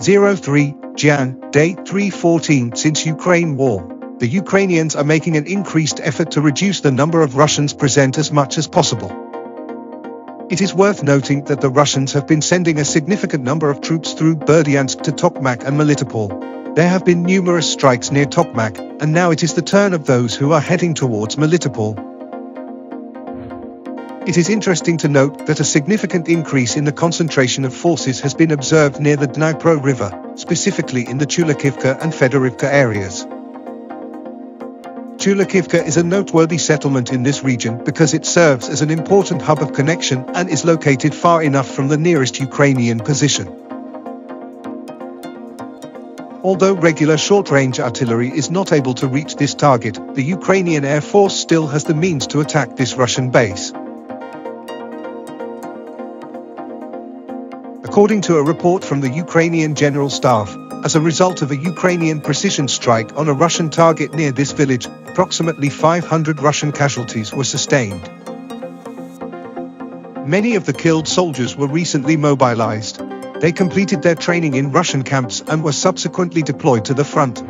03 Jan, day 314 since Ukraine war. The Ukrainians are making an increased effort to reduce the number of Russians present as much as possible. It is worth noting that the Russians have been sending a significant number of troops through Berdyansk to Tokmak and Melitopol. There have been numerous strikes near Tokmak, and now it is the turn of those who are heading towards Melitopol. It is interesting to note that a significant increase in the concentration of forces has been observed near the Dnipro River, specifically in the Chulakivka and Fedorivka areas. Chulakivka is a noteworthy settlement in this region because it serves as an important hub of connection and is located far enough from the nearest Ukrainian position. Although regular short-range artillery is not able to reach this target, the Ukrainian Air Force still has the means to attack this Russian base. According to a report from the Ukrainian General Staff, as a result of a Ukrainian precision strike on a Russian target near this village, approximately 500 Russian casualties were sustained. Many of the killed soldiers were recently mobilized. They completed their training in Russian camps and were subsequently deployed to the front.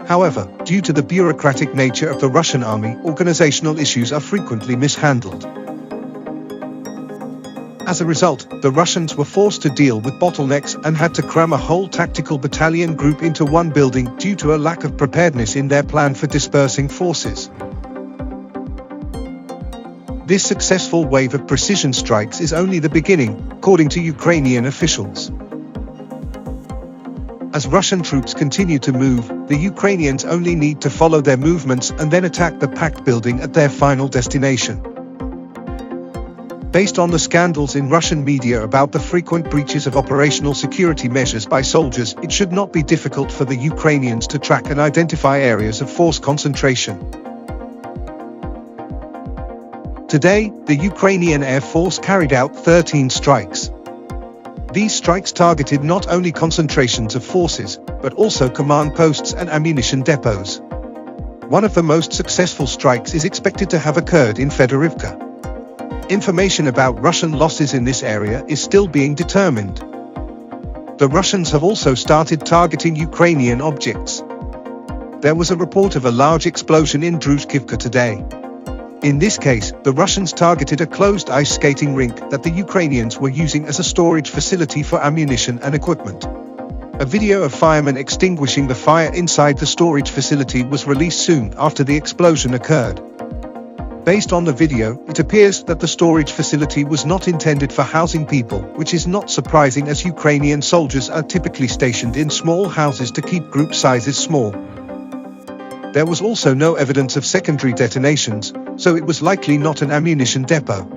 However, due to the bureaucratic nature of the Russian army, organizational issues are frequently mishandled. As a result, the Russians were forced to deal with bottlenecks and had to cram a whole tactical battalion group into one building due to a lack of preparedness in their plan for dispersing forces. This successful wave of precision strikes is only the beginning, according to Ukrainian officials. As Russian troops continue to move, the Ukrainians only need to follow their movements and then attack the packed building at their final destination. Based on the scandals in Russian media about the frequent breaches of operational security measures by soldiers, it should not be difficult for the Ukrainians to track and identify areas of force concentration. Today, the Ukrainian Air Force carried out 13 strikes. These strikes targeted not only concentrations of forces, but also command posts and ammunition depots. One of the most successful strikes is expected to have occurred in Fedorivka. Information about Russian losses in this area is still being determined. The Russians have also started targeting Ukrainian objects. There was a report of a large explosion in Druzhkivka today. In this case, the Russians targeted a closed ice skating rink that the Ukrainians were using as a storage facility for ammunition and equipment. A video of firemen extinguishing the fire inside the storage facility was released soon after the explosion occurred. Based on the video, it appears that the storage facility was not intended for housing people, which is not surprising as Ukrainian soldiers are typically stationed in small houses to keep group sizes small. There was also no evidence of secondary detonations, so it was likely not an ammunition depot.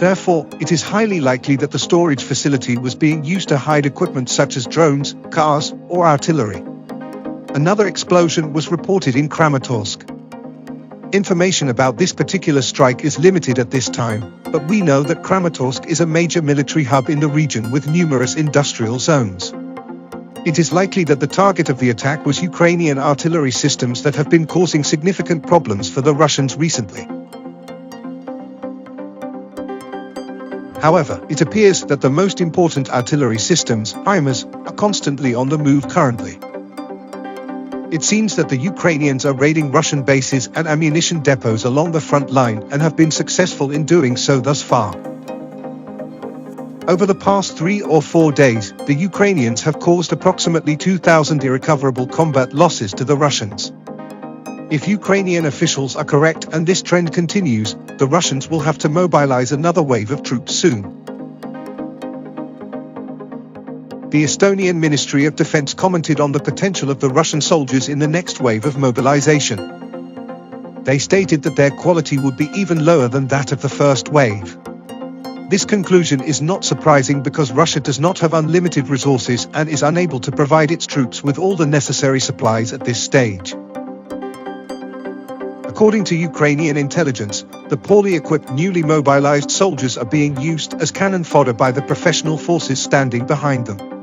Therefore, it is highly likely that the storage facility was being used to hide equipment such as drones, cars, or artillery. Another explosion was reported in Kramatorsk. Information about this particular strike is limited at this time, but we know that Kramatorsk is a major military hub in the region with numerous industrial zones. It is likely that the target of the attack was Ukrainian artillery systems that have been causing significant problems for the Russians recently. However, it appears that the most important artillery systems, HIMARS, are constantly on the move currently. It seems that the Ukrainians are raiding Russian bases and ammunition depots along the front line and have been successful in doing so thus far. Over the past 3 or 4 days, the Ukrainians have caused approximately 2,000 irrecoverable combat losses to the Russians. If Ukrainian officials are correct and this trend continues, the Russians will have to mobilize another wave of troops soon. The Estonian Ministry of Defense commented on the potential of the Russian soldiers in the next wave of mobilization. They stated that their quality would be even lower than that of the first wave. This conclusion is not surprising because Russia does not have unlimited resources and is unable to provide its troops with all the necessary supplies at this stage. According to Ukrainian intelligence, the poorly equipped newly mobilized soldiers are being used as cannon fodder by the professional forces standing behind them.